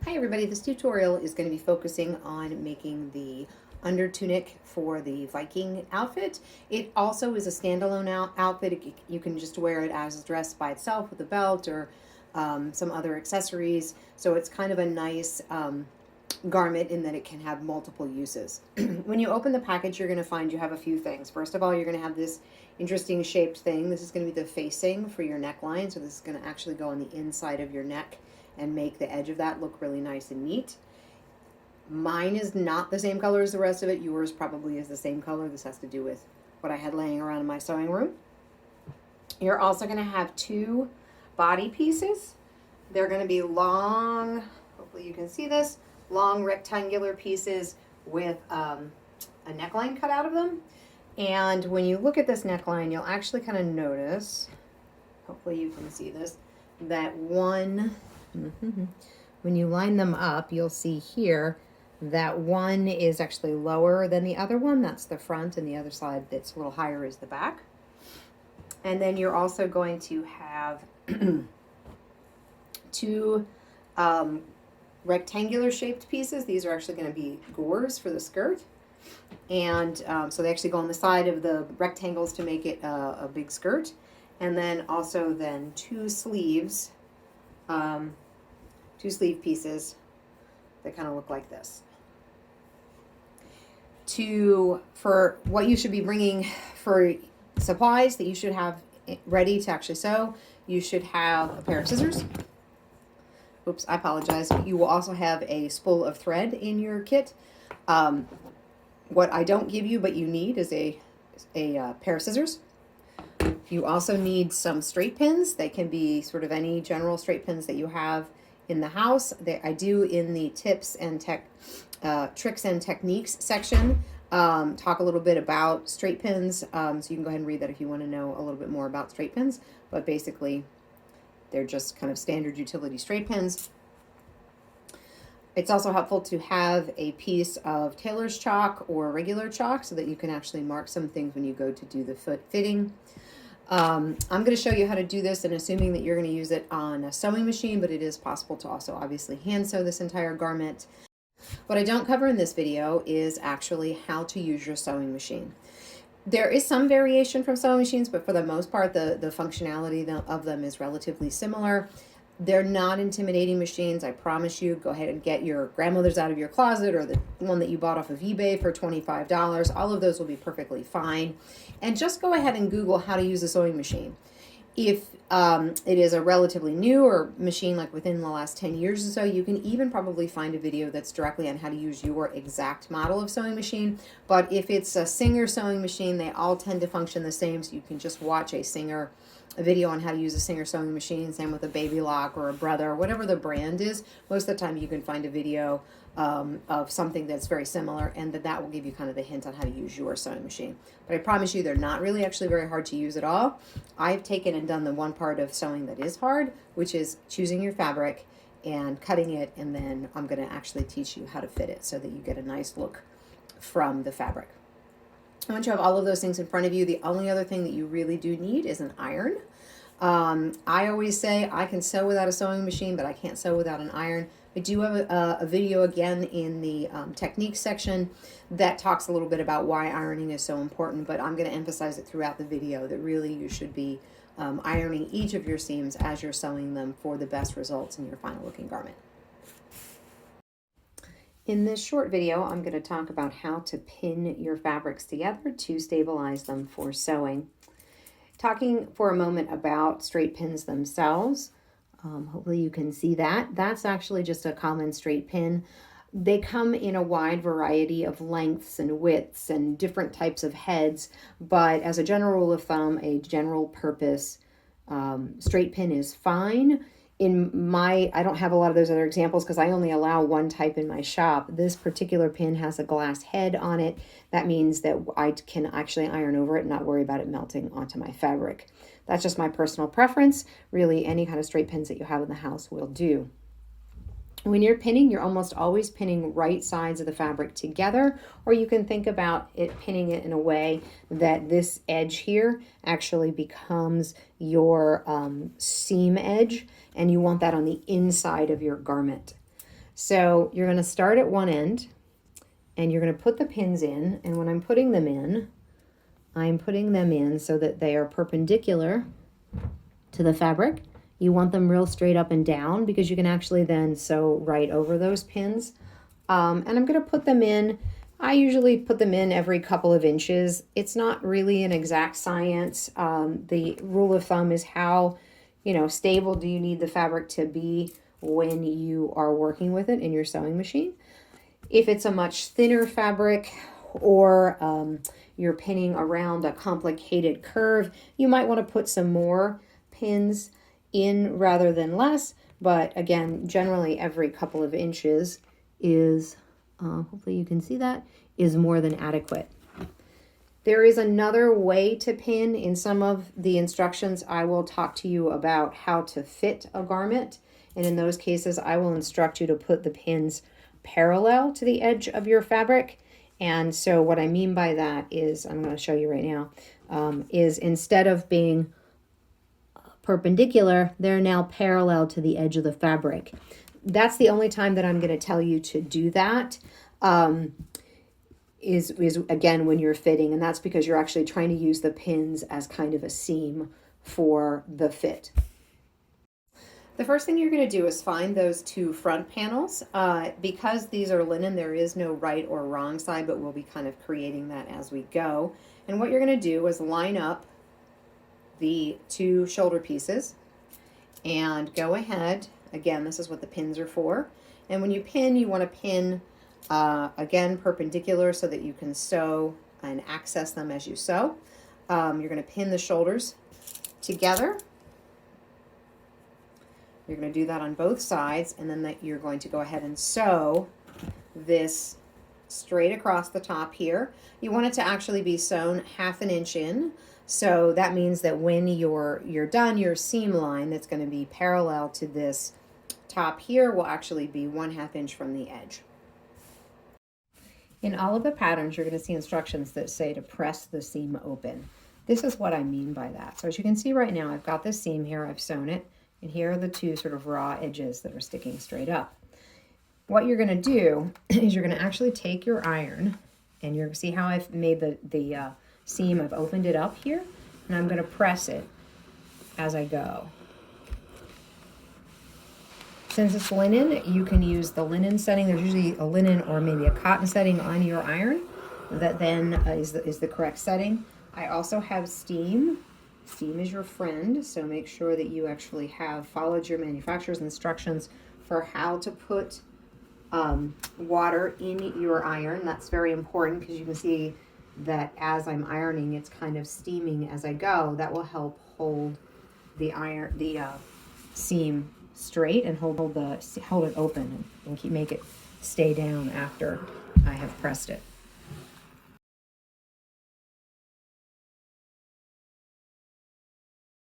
Hi everybody, this tutorial is going to be focusing on making the under tunic for the Viking outfit. It also is a standalone outfit. You can just wear it as a dress by itself with a belt or some other accessories. So it's kind of a nice garment in that it can have multiple uses. When you open the package, you're going to find you have a few things. First of all, you're going to have this interesting shaped thing. This is going to be the facing for your neckline. So this is going to actually go on the inside of your neck and make the edge of that look really nice and neat. Mine is not the same color as the rest of it. Yours probably is the same color. This has to do with what I had laying around in my sewing room. You're also going to have two body pieces. They're going to be long, hopefully you can see this, long rectangular pieces with a neckline cut out of them. And when you look at this neckline, you'll actually kind of notice, hopefully you can see this, that one, when you line them up, you'll see here that one is actually lower than the other one. That's the front, and the other side that's a little higher is the back. And then you're also going to have two rectangular shaped pieces. These are actually going to be gores for the skirt. And so they actually go on the side of the rectangles to make it a big skirt. And then also then two sleeves, two sleeve pieces that kind of look like this. For what you should be bringing for supplies that you should have ready to actually sew, you should have a pair of scissors. Oops, I apologize. You will also have a spool of thread in your kit. What I don't give you, but you need, is a pair of scissors. You also need some straight pins. They can be sort of any general straight pins that you have in the house. I do in the tips and tricks and techniques section talk a little bit about straight pins. So you can go ahead and read that if you want to know a little bit more about straight pins. But basically, they're just kind of standard utility straight pins. It's also helpful to have a piece of tailor's chalk or regular chalk so that you can actually mark some things when you go to do the foot fitting. I'm going to show you how to do this, and assuming that you're going to use it on a sewing machine, but it is possible to also obviously hand sew this entire garment. What I don't cover in this video is actually how to use your sewing machine. There is some variation from sewing machines, but for the most part, the functionality of them is relatively similar. They're not intimidating machines, I promise you. Go ahead and get your grandmother's out of your closet or the one that you bought off of eBay for $25. All of those will be perfectly fine. And just go ahead and Google how to use a sewing machine. If it is a relatively newer machine, like within the last 10 years or so, you can even probably find a video that's directly on how to use your exact model of sewing machine. But if it's a Singer sewing machine, they all tend to function the same, so you can just watch a video on how to use a Singer sewing machine, same with a Baby Lock or a Brother, or whatever the brand is. Most of the time you can find a video of something that's very similar, and that will give you kind of the hint on how to use your sewing machine. But I promise you, they're not really actually very hard to use at all. I've taken and done the one part of sewing that is hard, which is choosing your fabric and cutting it, and then I'm going to actually teach you how to fit it so that you get a nice look from the fabric. Once you have all of those things in front of you, the only other thing that you really do need is an iron. I always say I can sew without a sewing machine, but I can't sew without an iron. I do have a video again in the techniques section that talks a little bit about why ironing is so important, but I'm going to emphasize it throughout the video that really you should be ironing each of your seams as you're sewing them for the best results in your final looking garment. In this short video, I'm going to talk about how to pin your fabrics together to stabilize them for sewing. Talking for a moment about straight pins themselves, hopefully you can see that. That's actually just a common straight pin. They come in a wide variety of lengths and widths and different types of heads, but as a general rule of thumb, a general purpose straight pin is fine. I don't have a lot of those other examples because I only allow one type in my shop. This particular pin has a glass head on it. That means that I can actually iron over it and not worry about it melting onto my fabric. That's just my personal preference. Really, any kind of straight pins that you have in the house will do. When you're pinning, you're almost always pinning right sides of the fabric together, or you can think about it pinning it in a way that this edge here actually becomes your seam edge, and you want that on the inside of your garment. So you're going to start at one end and you're going to put the pins in. And when I'm putting them in, I'm putting them in so that they are perpendicular to the fabric. You want them real straight up and down because you can actually then sew right over those pins. And I'm going to put them in. I usually put them in every couple of inches. It's not really an exact science. The rule of thumb is how, stable do you need the fabric to be when you are working with it in your sewing machine. If it's a much thinner fabric or you're pinning around a complicated curve, you might want to put some more pins in rather than less. But again, generally every couple of inches is, hopefully you can see that, is more than adequate. There is another way to pin. In some of the instructions, I will talk to you about how to fit a garment. And in those cases, I will instruct you to put the pins parallel to the edge of your fabric. And so what I mean by that is, I'm going to show you right now, is instead of being perpendicular, they're now parallel to the edge of the fabric. That's the only time that I'm going to tell you to do that, is again when you're fitting, and that's because you're actually trying to use the pins as kind of a seam for the fit. The first thing you're going to do is find those two front panels. Because these are linen, there is no right or wrong side, but we'll be kind of creating that as we go. And what you're going to do is line up the two shoulder pieces and go ahead. Again, this is what the pins are for. And when you pin, you want to pin, again, perpendicular so that you can sew and access them as you sew. You're going to pin the shoulders together. You're going to do that on both sides, and then you're going to go ahead and sew this straight across the top here. You want it to actually be sewn 1/2 inch in. So that means that when you're done, your seam line that's going to be parallel to this top here will actually be 1/2 inch from the edge. In all of the patterns, you're going to see instructions that say to press the seam open. This is what I mean by that. So as you can see right now, I've got this seam here, I've sewn it, and here are the two sort of raw edges that are sticking straight up. What you're going to do is you're going to actually take your iron, and you're see how I've made the seam, I've opened it up here, and I'm going to press it as I go. Since it's linen, you can use the linen setting. There's usually a linen or maybe a cotton setting on your iron that then is the correct setting. I also have steam. Steam is your friend, so make sure that you actually have followed your manufacturer's instructions for how to put water in your iron. That's very important because you can see that as I'm ironing, it's kind of steaming as I go. That will help hold the seam straight and hold it open and make it stay down after I have pressed it.